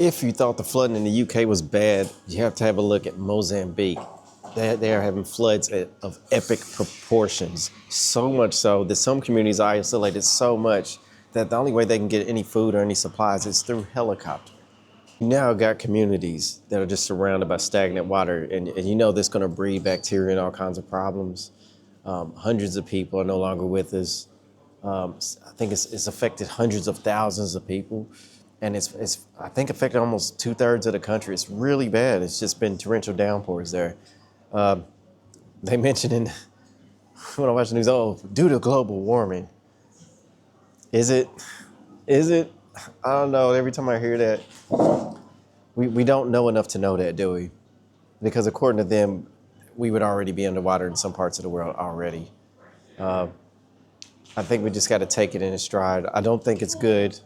If you thought the flooding in the UK was bad, you have to have a look at Mozambique. They are having floods of epic proportions, so much so that some communities are isolated so much that the only way they can get any food or any supplies is through helicopter. You now got communities that are just surrounded by stagnant water, and you know this going to breed bacteria and all kinds of problems. Hundreds of people are no longer with us. I think it's affected hundreds of thousands of people, and it's I think affected almost 2/3 of the country. It's really bad. It's just been torrential downpours there. They mentioned in when I watch the news, oh, due to global warming. Is it? Is it? I don't know. Every time I hear that, we don't know enough to know that, do we? Because according to them, we would already be underwater in some parts of the world already. I think we just got to take it in its stride. I don't think it's good.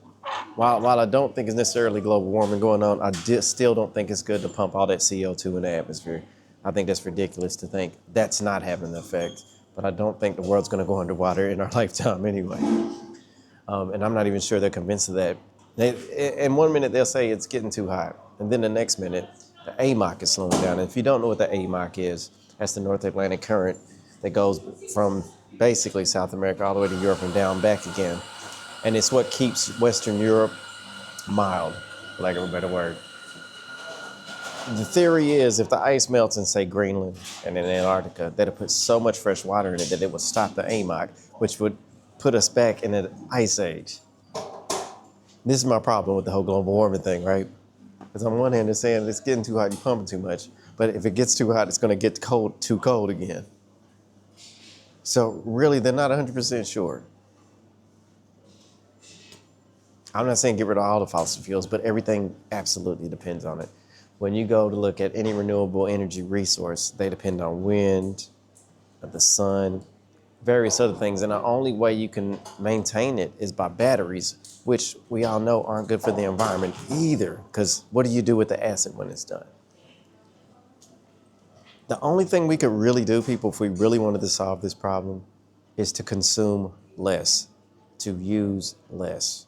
While I don't think it's necessarily global warming going on, still don't think it's good to pump all that CO2 in the atmosphere. I think that's ridiculous to think that's not having an effect. But I don't think the world's going to go underwater in our lifetime anyway. And I'm not even sure they're convinced of that. In 1 minute, they'll say it's getting too hot. And then the next minute, the AMOC is slowing down. And if you don't know what the AMOC is, that's the North Atlantic Current that goes from basically South America all the way to Europe and down back again. And it's what keeps Western Europe mild, for lack of a better word. The theory is if the ice melts in, say, Greenland and in Antarctica, that it puts so much fresh water in it that it would stop the AMOC, which would put us back in an ice age. This is my problem with the whole global warming thing, right? Because on one hand, they're saying it's getting too hot, you're pumping too much. But if it gets too hot, it's going to get too cold again. So really, they're not 100% sure. I'm not saying get rid of all the fossil fuels, but everything absolutely depends on it. When you go to look at any renewable energy resource, they depend on wind, the sun, various other things. And the only way you can maintain it is by batteries, which we all know aren't good for the environment either, because what do you do with the acid when it's done? The only thing we could really do, people, if we really wanted to solve this problem, is to consume less, to use less.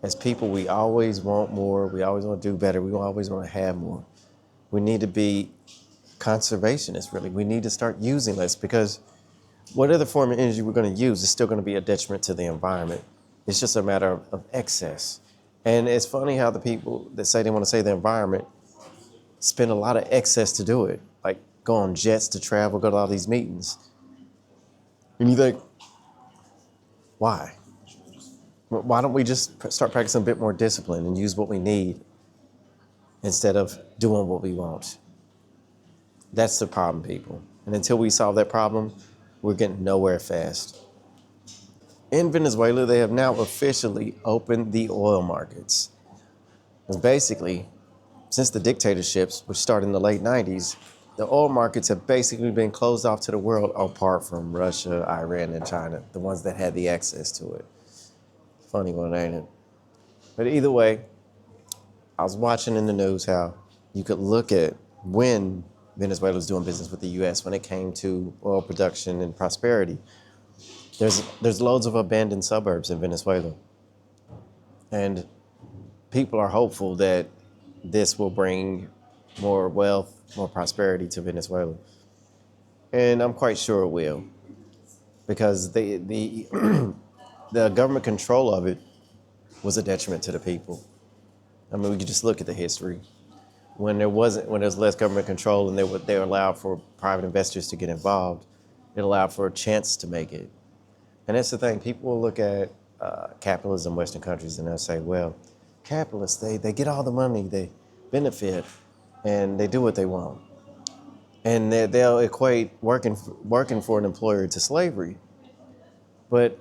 As people, we always want more. We always want to do better. We always want to have more. We need to be conservationists, really. We need to start using less, because whatever form of energy we're going to use is still going to be a detriment to the environment. It's just a matter of excess. And it's funny how the people that say they want to save the environment spend a lot of excess to do it, like go on jets to travel, go to all these meetings. And you think, why? Why don't we just start practicing a bit more discipline and use what we need instead of doing what we want? That's the problem, people. And until we solve that problem, we're getting nowhere fast. In Venezuela, they have now officially opened the oil markets. Because basically, since the dictatorships, which started in the late 90s, the oil markets have basically been closed off to the world apart from Russia, Iran, and China, the ones that had the access to it. Funny one, ain't it? But either way, I was watching in the news how you could look at when Venezuela was doing business with the U.S. when it came to oil production and prosperity. There's loads of abandoned suburbs in Venezuela. And people are hopeful that this will bring more wealth, more prosperity to Venezuela. And I'm quite sure it will, because the the government control of it was a detriment to the people. I mean, we could just look at the history. When there was less government control and they allowed for private investors to get involved, it allowed for a chance to make it. And that's the thing. People will look at capitalism in Western countries and they'll say, well, capitalists, they get all the money, they benefit, and they do what they want. And they'll equate working for an employer to slavery. But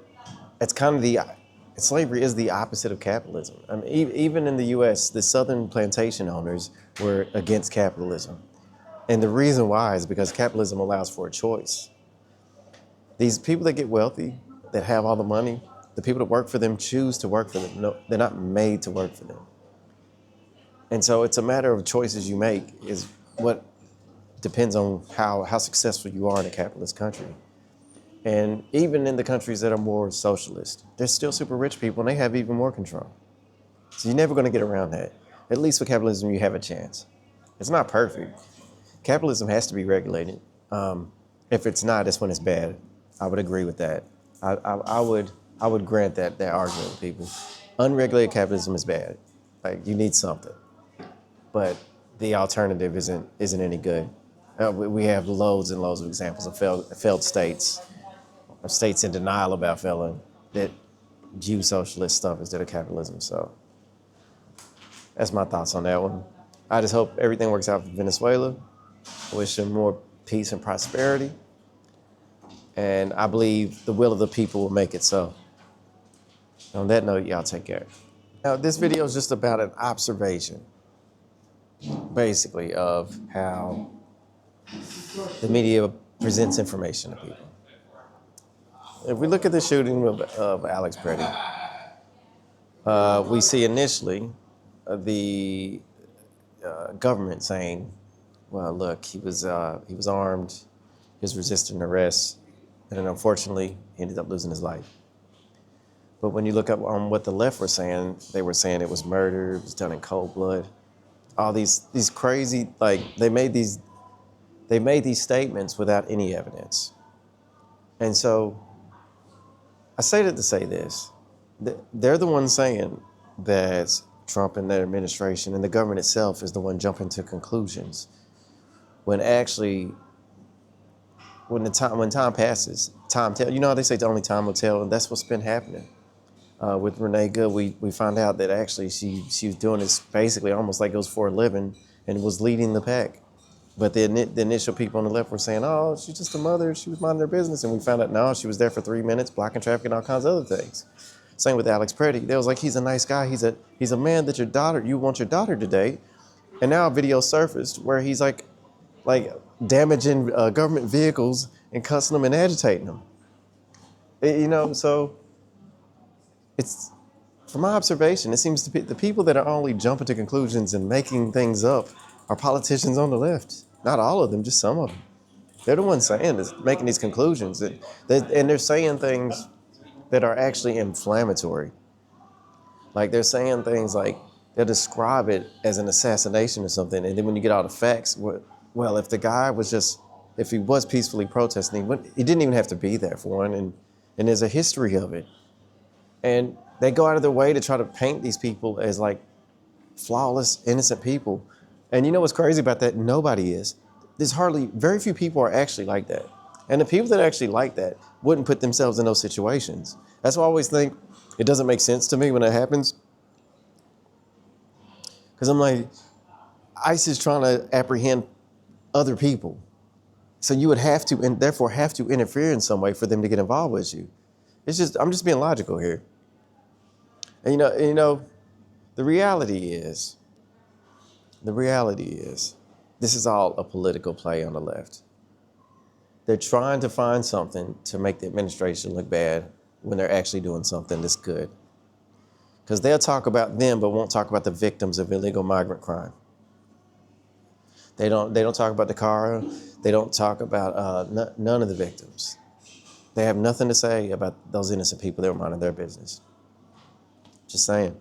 it's kind of slavery is the opposite of capitalism. I mean, even in the U.S., the Southern plantation owners were against capitalism. And the reason why is because capitalism allows for a choice. These people that get wealthy, that have all the money, the people that work for them choose to work for them. No, they're not made to work for them. And so it's a matter of choices you make is what depends on how successful you are in a capitalist country. And even in the countries that are more socialist, there's still super rich people and they have even more control. So you're never going to get around that. At least with capitalism, you have a chance. It's not perfect. Capitalism has to be regulated. If it's not, that's when it's bad. I would agree with that. I would grant that argument with people. Unregulated capitalism is bad. Like you need something, but the alternative isn't any good. We have loads and loads of examples of failed states, or states in denial about failing, that use socialist stuff instead of capitalism. So that's my thoughts on that one. I just hope everything works out for Venezuela. I wish them more peace and prosperity. And I believe the will of the people will make it so. On that note, y'all take care. Now, this video is just about an observation, basically, of how the media presents information to people. If we look at the shooting of Alex Pretty, we see initially the government saying, well, look, he was armed, he was resisting arrest, and then unfortunately, he ended up losing his life. But when you look up on what the left were saying, they were saying it was murder, it was done in cold blood. All these crazy, like, they made these statements without any evidence. And so I say that to say this. They're the ones saying that Trump and their administration and the government itself is the one jumping to conclusions, when actually, when time passes, time tells. You know how they say only time will tell, and that's what's been happening. With Renee Good, we found out that actually she was doing this basically almost like it was for a living and was leading the pack. But the initial people on the left were saying, oh, she's just a mother, she was minding her business. And we found out, no, she was there for 3 minutes, blocking traffic and all kinds of other things. Same with Alex Pretty. They was like, he's a nice guy, he's a man that you want your daughter to date. And now a video surfaced where he's like damaging government vehicles and cussing them and agitating them. So it's, from my observation, it seems to be the people that are only jumping to conclusions and making things up are politicians on the left. Not all of them, just some of them. They're the ones saying this, making these conclusions. And they're saying things that are actually inflammatory. Like they're saying things like, they'll describe it as an assassination or something. And then when you get all the facts, well, if the guy if he was peacefully protesting, he didn't even have to be there for one. And there's a history of it. And they go out of their way to try to paint these people as like flawless, innocent people. And you know what's crazy about that? Nobody is. Very few people are actually like that. And the people that are actually like that wouldn't put themselves in those situations. That's why I always think it doesn't make sense to me when it happens. Because I'm like, ICE is trying to apprehend other people. So you would have to, and therefore have to interfere in some way for them to get involved with you. I'm just being logical here. And the reality is, this is all a political play on the left. They're trying to find something to make the administration look bad when they're actually doing something that's good. Because they'll talk about them, but won't talk about the victims of illegal migrant crime. They don't talk about the car. They don't talk about none of the victims. They have nothing to say about those innocent people that were minding their business. Just saying.